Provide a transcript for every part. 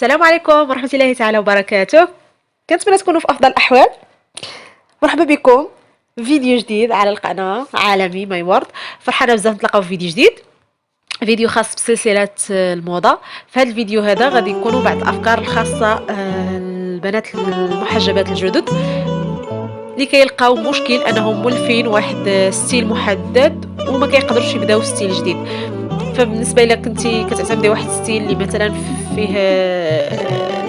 السلام عليكم ورحمة الله تعالى وبركاته. كنتمنى تكونوا في أفضل الأحوال. مرحبا بكم فيديو جديد على القناة عالمي ماي وورد. فرحانة بزاف نتلاقاو في فيديو جديد، فيديو خاص بسلسلة الموضة. في هذا الفيديو هذا غادي يكونوا بعض الأفكار الخاصة البنات المحجبات الجدد اللي كيلقاو مشكل انهم مولفين واحد ستيل محدد وما كيقدروش يبداو ستيل جديد. فبالنسبه الى كنتي كتعتمدي واحد ستيل اللي مثلا فيه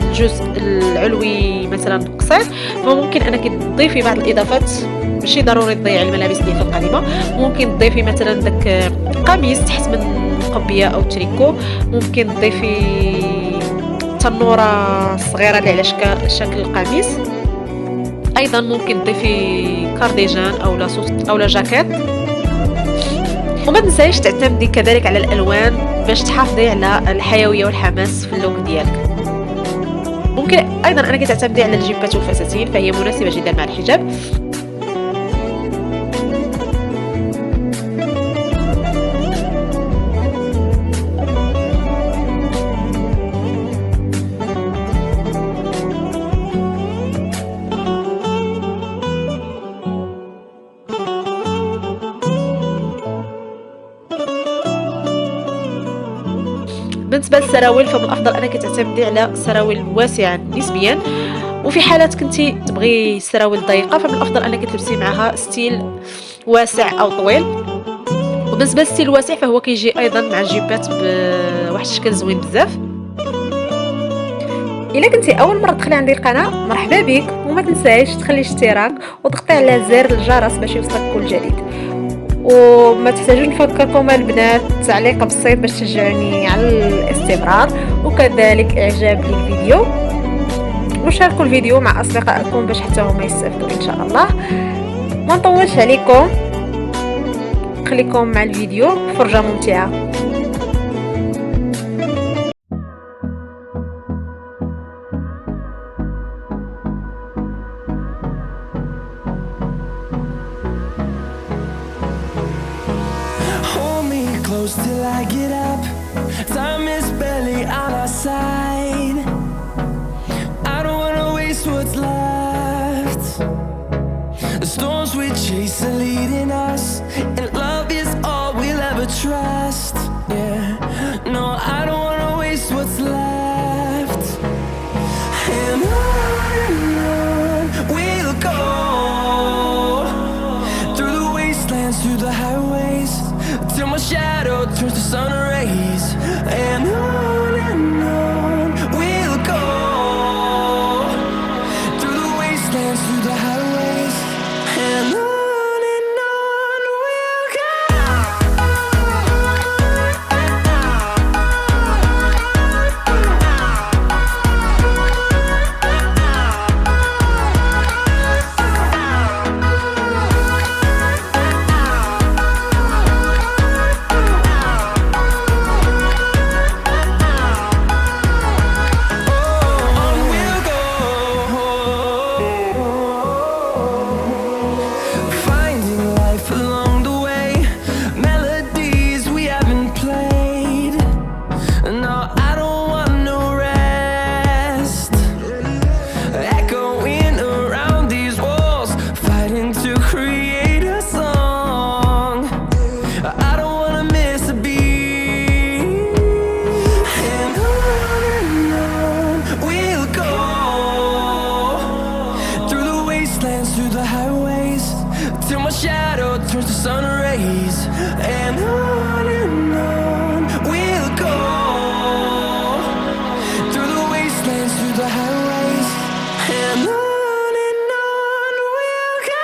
الجزء العلوي مثلا قصير، فممكن انك تضيفي بعض الاضافات. ماشي ضروري تضيعي الملابس اللي في القديمه، ممكن تضيفي مثلا داك قميص تحت من قبيه او تريكو، ممكن تضيفي تنوره صغيره اللي على شكل القميص. ايضا ممكن تضيفي كارديجان او لا جاكيت. وما تنسايش تعتمدي كذلك على الالوان باش تحافظي على الحيويه والحماس في اللوك ديالك. ممكن ايضا انك تعتمدي على الجيبات والفساتين، فهي مناسبه جدا مع الحجاب. بالنسبه للسراويل فمن الافضل انك تعتمدي على سراويل واسعه نسبيا، وفي حالات كنتي تبغي سراويل ضيقه فمن الافضل انك تلبسي معها ستيل واسع او طويل. وبالنسبه للستيل الواسع فهو كيجي ايضا مع الجيبات بواحد الشكل زوين بزاف. الا كنتي اول مره تدخلي عندي القناه مرحبا بك، وما تنسايش تخلي اشتراك وتضغطي على زر الجرس باش يوصلك كل جديد. وما تحتاجون نفكركم البنات تعليق بسيط باش تشجعوني على الاستمرار، وكذلك اعجاب للفيديو، وشاركوا الفيديو مع اصدقائكم باش حتى هما يستافدوا ان شاء الله. ما نطولش عليكم، خليكم مع الفيديو، فرجه ممتعه. Close till I get up. Time is barely on our side. I don't wanna waste what's left. The storms we chase are leading us, and love is all we'll ever trust. Yeah, no, I don't wanna waste what's left. And on we'll go, through the wastelands, through the highways, till my shadow turns to sun rays. And on we'll go, through the wastelands, through the highways. And on we'll go. Through the highways, till my shadow turns to sun rays. And on we'll go, through the wastelands, through the highways. And on we'll go.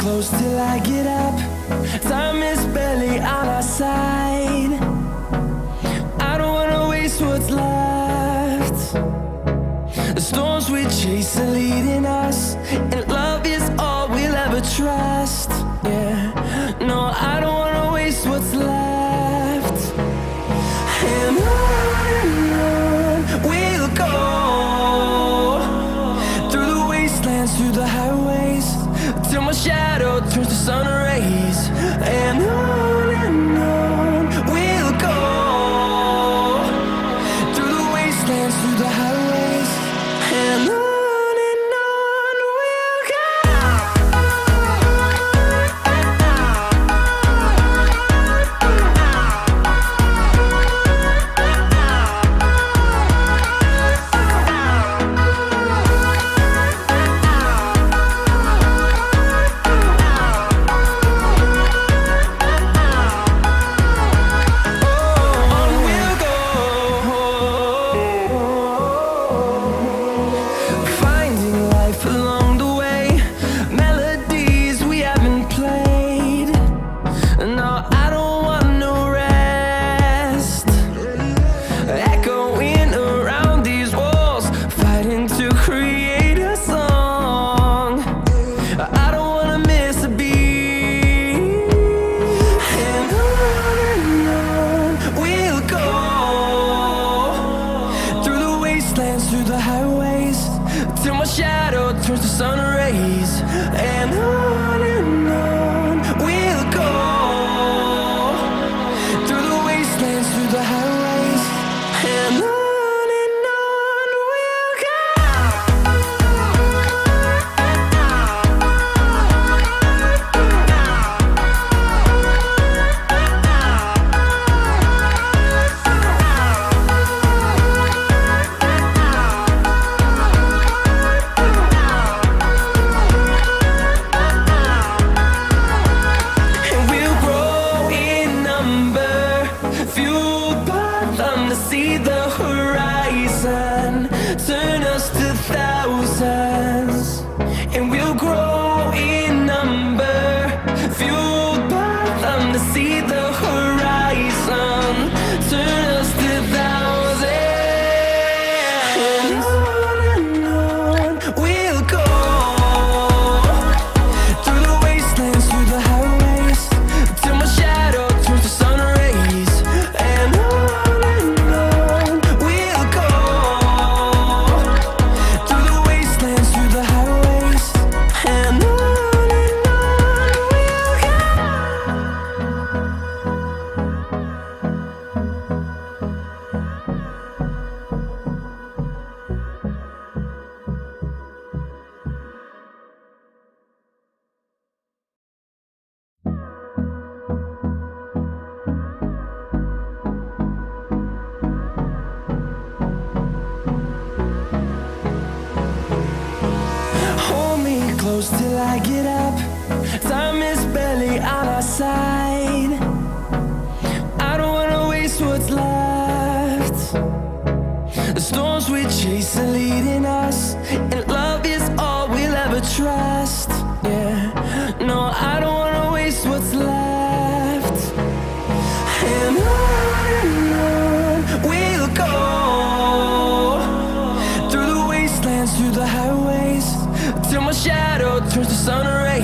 close till I get up. Time is barely on our side. I don't wanna waste what's left. The storms we chase are leading us, and love is all we'll ever trust. Yeah, no, I don't wanna waste what's left. And on we'll go, through the wastelands, through the highways, till my shadow turns to sun rays. And on we'll go, through the wastelands, through the highways, and on we'll go. Through the highways, till my shadow turns to sun rays. And on we'll go, through the wastelands, through the highways, and on we'll go. Turn us to thousands, and we'll grow in number, fueled by them to see the horizon. Turn us to thousands, and on we'll go, through the wastelands, through the highways, till my shadow turns to sun rays. And on we'll go, through the wastelands, through the highways, and on we'll go. Hold me close till I get up. Time is barely on our side. I don't wanna waste what's left. The storms we chase are leading us, and love is all we'll ever trust. Yeah, no, I don't wanna waste what's left. And on we'll go, through the wastelands, through the highways, till my shadow turns to sun rays.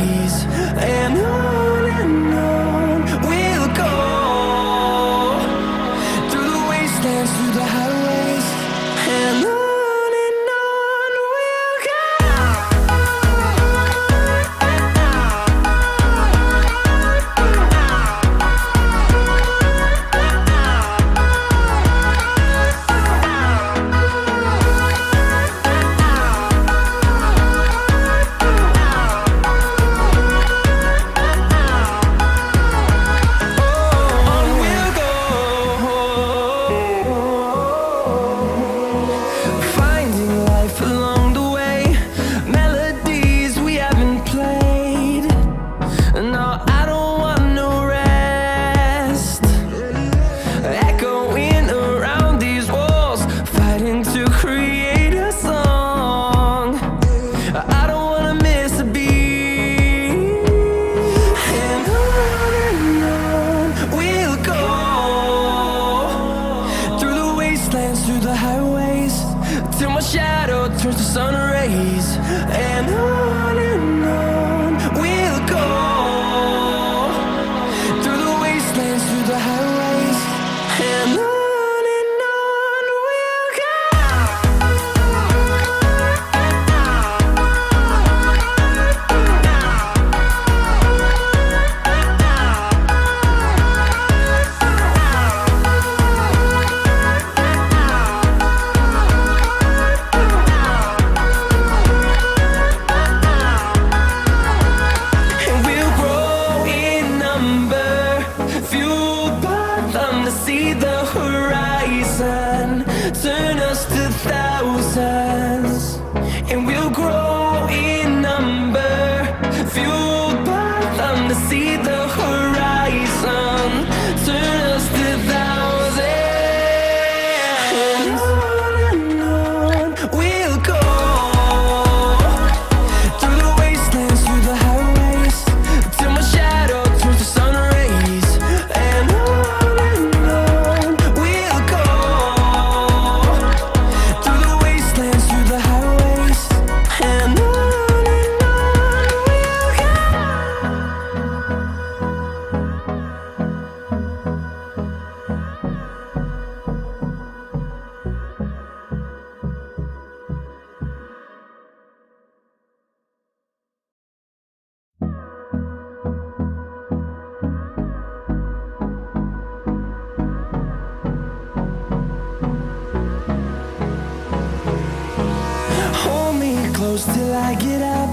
close till I get up.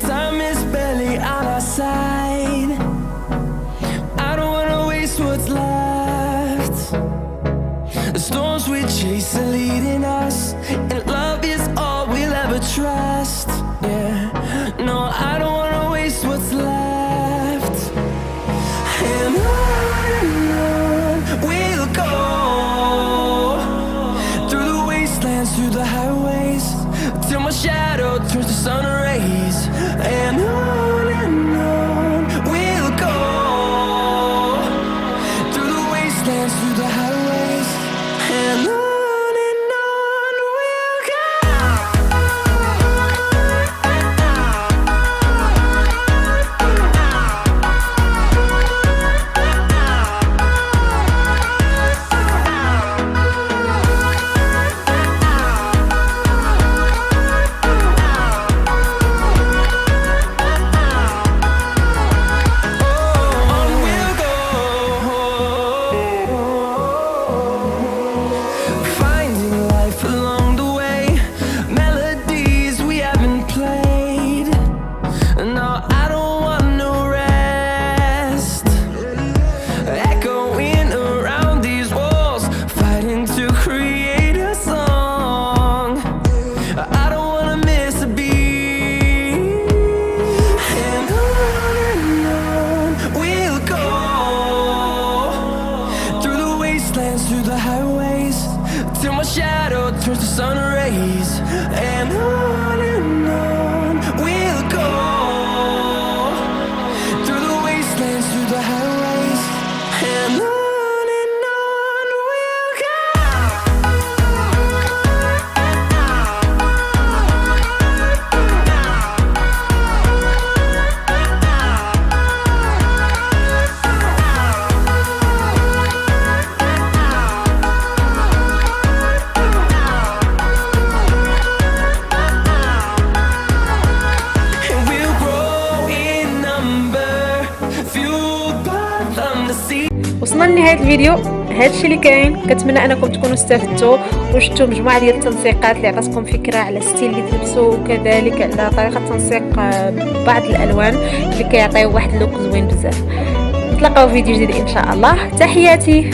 Time is barely on our side. I don't wanna waste what's left. The storms we chase are leading us, and love is all we'll ever trust. Yeah, no, I don't wanna waste what's left. And on we'll go, through the wastelands, through the highways, till my shadow turns to sun rays. And on we'll go, through the wastelands, through the highways, and on we'll go. On we'll go, finding life along the way, melodies we haven't played. No, I don't want no rest, echoing around these walls, fighting to create a song. I don't wanna miss a beat. And on we'll go, through the wastelands, through the highways, till my shadow turns to sun rays. And on we'll go, through the wastelands, through the highways, and on we'll go. And we'll grow in number, fueled by them to see. وصلنا لنهايه الفيديو. هادشي اللي كاين. كنتمنى انكم تكونوا استفدتوا وشفتوا مجموعه ديال التنسيقات اللي عطاتكم فكره على الستيل اللي تلبسوا، وكذلك على طريقه تنسيق بعض الالوان اللي كيعطيو واحد اللوك زوين بزاف. نتلاقاو في فيديو جديد ان شاء الله. تحياتي.